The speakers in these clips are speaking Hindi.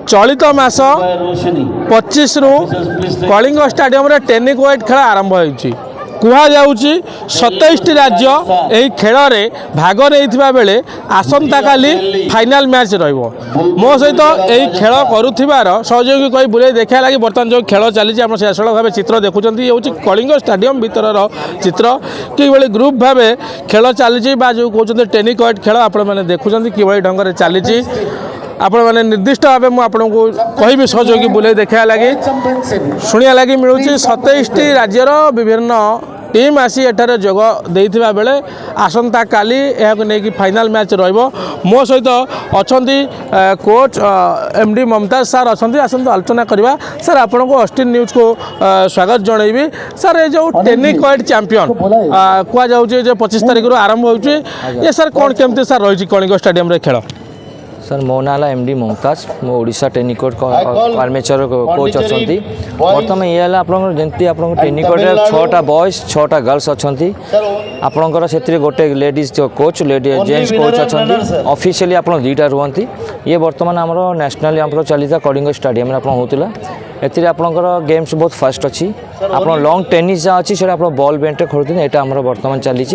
चलित मास 25 रु कलिंग स्टाडियम रे टेनिस वाइट खेल आरंभ होइछि। कुहाଯାଉଛି 27ଟି राज्य ଏହି ଖେଳରେ ଭାଗ ନେଇଥିବା ବେଳେ ଆସନ୍ତା କାଲି ଫାଇନାଲ ମ୍ୟାଚ୍ ରହିବ। ମୋ ସହିତ ଏହି ଖେଳ କରୁଥିବାର ସହଯୋଗୀ କହି ବୁଲେଇ ଦେଖିବା ଲାଗି ବର୍ତ୍ତମାନ ଯେଉଁ ଖେଳ ଚାଲିଛି ଆପଣ ସେସଳ ଭାବେ ଚିତ୍ର ଦେଖୁଛନ୍ତି। ଇଏ ହେଉଛି କଳିଙ୍ଗ ଷ୍ଟାଡିୟମ ଭିତରର ଚିତ୍ର। କିଭଳି ଗ୍ରୁପ୍ ଭାବେ ଖେଳ ଚାଲିଛି ବା ଯେଉଁ କହୁଛନ୍ତି ଟେନିସ୍ ୱାଇଟ୍ ଖେଳ ଆପଣମାନେ ଦେଖୁଛନ୍ତି କିଭଳି ଢଙ୍ଗରେ ଚାଲିଛି। आपण मैंने निर्दिष्ट भाव मुझे आपको कहि सहयोगी बुले देखा लगी शुणा लगी मिलूँ 27टी राज्यर विभिन्न टीम आसी एठारे जोग देइथिबा बेले आसंता काली एहाको नेकी फाइनल मैच रहिबो। मो सहित अछंती कोच एमडी ममताज सर अछंती आसंता आलोचना करबा। सर आपन को ऑस्टिन न्यूज को स्वागत जणैबी। सर ए जो टेनिस वाइट चैंपियन कुआ जाउचे जे 25 तारिख रु आरंभ होउचे ये सर कोन केमते सर रहिछि कलिंग स्टेडियम रे खेल। सर मो नाला एमडी मुमताज मो Odisha tennis court armature coach अच्छा बर्तमान ये जमी आप टेनिस कोर्ट 6टा बॉयज 6टा गर्ल्स अच्छा आपणकर से गोटे लेडीज कोच जेन्ट्स कोच अच्छा ऑफिशियली आप 2टा रुहति। ये बर्तमान आम नेशनल आप चली कलिंग स्टाडियम आप होता एथि आपणकर गेम्स बहुत फास्ट अच्छी आप लॉन्ग टेनिस जहाँ अच्छी से बॉल बेंटे खेलते हैं यहाँ आम बर्तमान चली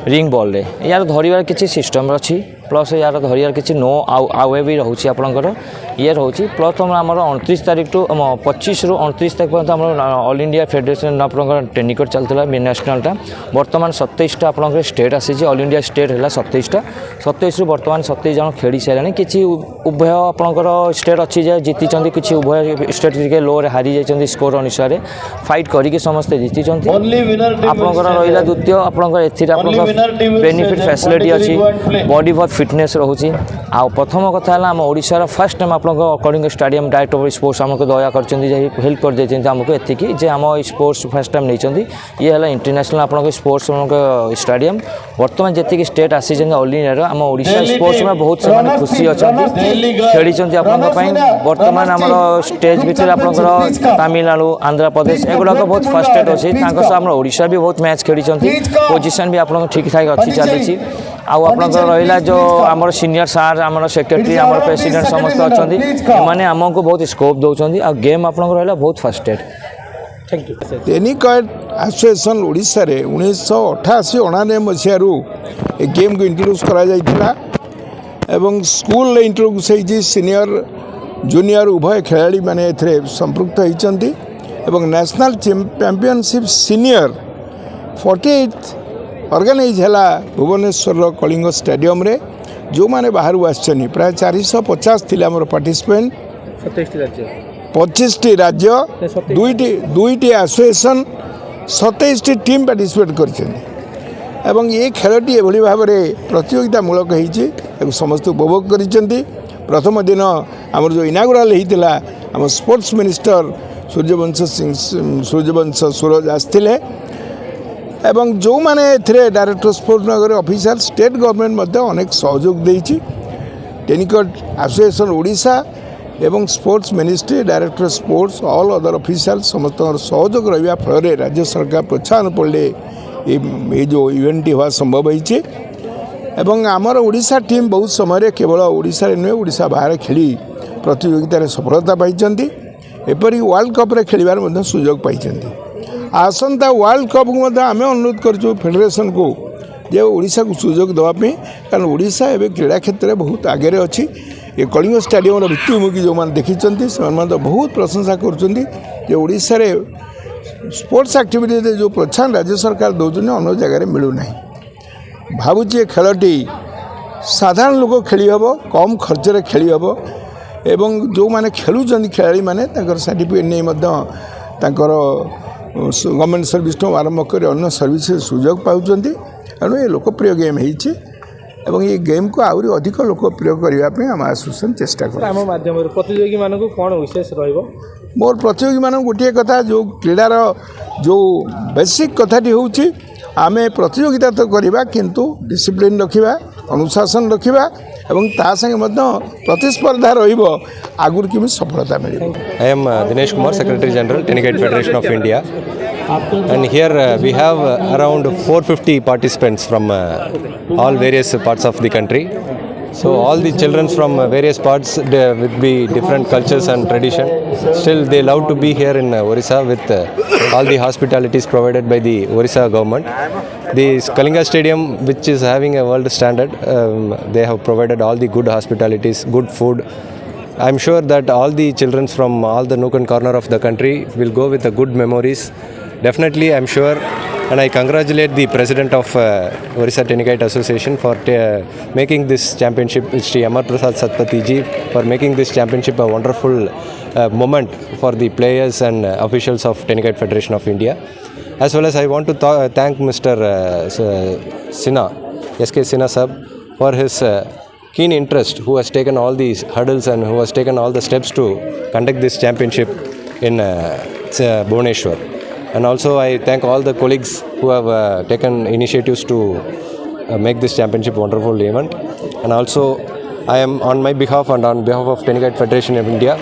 रिंग बॉल रे यार धरवार किसी सिस्टम अच्छी प्लस यार धरवार किसी नो आवे भी रोचे आपणकर ये रोचे प्लस आम 29 तारीख टू 25 रु 29 तारीख पर्यटन आम ऑल इंडिया फेडरेशन आप टेनिस कोर्ट चलता नेशनलटा बर्तमान 27टा आप स्टेट आसी ऑल इंडिया स्टेट है 27टा 27 रु बर्तमान 27 जन खेली सारे किसी उभय आपणकर स्टेट अच्छी जाए जीति किसी उभय स्टेट टे लो हारी जाइए स्कोर अनुसार फाइट करके समस्ते जीति आपणकर रहा द्वितीय आपंकर बेनिफिट फैसिलिटी अच्छी बॉडी बहुत फिटनेस रोचे आ प्रथम कथा आम ओडिशार फर्स्ट टाइम आप Kalinga stadium director of sports आमको दया कर हेल्प कर देते आमको एतिकी जे आम स्पोर्ट्स फर्स्ट टाइम नहीं ये है इंटरनेशनल आप स्पोर्ट्स स्टाडियम बर्तमान जी स्टेट आसी ऑल इंडिया आम ओडिशा स्पोर्ट्स में बहुत से खुशी अच्छा खेली आप बर्तमान आम स्टेज भर आप तमिलनाडु आंध्र प्रदेश एगुड़ाक बहुत फास्ट स्टेट अच्छी आम ओडिशा भी बहुत मैच खेली पोजिशन भी आप ठीक ठाक अच्छी चली रहा जो आम सीनियर सार आम सेक्रेटरी आम प्रेसिडेंट समस्त अच्छा मैंने आमको बहुत स्कोप दौरान आ गेम आप रहा बहुत fast state. Thank you. Tennis association Odisha रे 1988-89 मसीहारू ए गेम को इंट्रोड्यूस करा जाइथिला एवं स्कूल रे इंट्रोड्यूस होइछि सीनियर जूनियर उभय खिलाड़ी माने एथरे संपृक्त होइछन्ति एवं नेशनल चैंपियनशिप सीनियर 48 ऑर्गेनाइज है भुवनेश्वर कलिंग स्टेडियम रे जो माने बाहर आसछनी प्राय 450 थिले हमर पार्टिसिपेंट 25टी राज्य दुईटी एसोसिएशन 27टी टीम पार्टिसिपेट करछन्ति एवं ये खेलटी एभली भाव में प्रतियोगितामूलक होती समस्त उपभोग करिसेंति। प्रथम दिन आमर जो इनागुराल होता आम स्पोर्ट्स मिनिस्टर सूर्यवंश सूरज आसते एवं जो माने एथिरे डायरेक्टर स्पोर्ट्स नगर ऑफिशियल स्टेट गवर्नमेंट अनेक सहयोग देइछि टेनिस कोर्ट एसोसिएशन ओडिशा एवं sports ministry director sports all other official समस्त सहयोग रहा फल राज्य सरकार प्रोत्साहन पड़े ये जो इवेंट हुआ संभव होइछि एवं आमर ओडिशा टीम बहुत समय केवल ओडिशा नुहे ओडिशा बाहर खेली प्रतियोगितार सफलता पाइछन्ति एपरि वर्ल्ड कप रे खेलिबार मध्य सुयोग पाइछन्ति। आसंता वर्ल्ड कप को आम अनुरोध करूँ फेडरेशन को जे ओडिशा को सुयोग देवाई कारण ओडिशा एवं क्रीड़ा क्षेत्र में बहुत आगे अच्छी ये कलिंग स्टाडियम भित्तिभूमि जो मैंने देखी से बहुत प्रशंसा कर ओडिशा रे स्पोर्ट्स एक्टिविटी जो प्रोत्साहन राज्य सरकार दौरान अन्य जगह मिलूना भावुची खेलटी साधारण लोक खेली हम कम खर्च खेली हम एवं जो मैंने खेलुं खेलाड़ी मैंने सर्टिफिकेट नहीं गवर्नमेंट सर्विस आरंभ कर अन्य सर्विस सुयोग पाँच तेणु ये लोकप्रिय गेम होती एवं ये गेम को आहरी अधिक लोकप्रिय करने आम एसोसिएशन चेष्टा कर माध्यम प्रतियोगी मानक कौन विशेष मोर प्रतियोगी मान गोटे कथा जो क्रीडार जो बेसिक कथाटी हूँ आम प्रतियोगिता तो करवा किंतु डिसिप्लिन रखा अनुशासन रखा एवं ता संगे प्रतिस्पर्धा रगुर कि सफलता मिले। I am Dinesh Kumar, Secretary General, Tennis Federation of India, and here we have around 450 participants from all various parts of the country. So all the children from various parts with be different cultures and tradition. Still they love to be here in Orissa with all the hospitalities provided by the Orissa government. The Kalinga Stadium, which is having a world standard, they have provided all the good hospitalities, good food. I'm sure that all the children from all the nook and corner of the country will go with the good memories. Definitely, I'm sure, and I congratulate the president of Orissa Tennis Association for making this championship, Sri Amar Prasad Satpathy ji, for making this championship a wonderful moment for the players and officials of Tennis Federation of India. As well as I want to thank Mr. Sinha, SK Sinha Sab, for his keen interest, who has taken all these hurdles and who has taken all the steps to conduct this championship in Bhubaneswar. And also I thank all the colleagues who have taken initiatives to make this championship wonderful event. And also I am on my behalf and on behalf of Tennis Federation of India,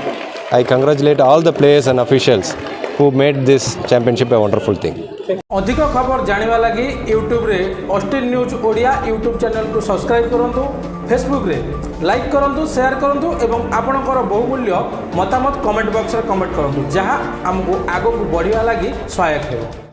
I congratulate all the players and officials who made this championship a wonderful thing. अधिक खबर जानिबा लगी यूट्यूब रे Austin news Odia YouTube channel को सब्सक्राइब करंतु, फेसबुक रे लाइक करंतु, शेयर करंतु एवं आपणकर बहुमूल्य मतामत कमेंट बॉक्स रे कमेंट करंतु, जहां हमको आगो को बढ़िया लगी सहायक है।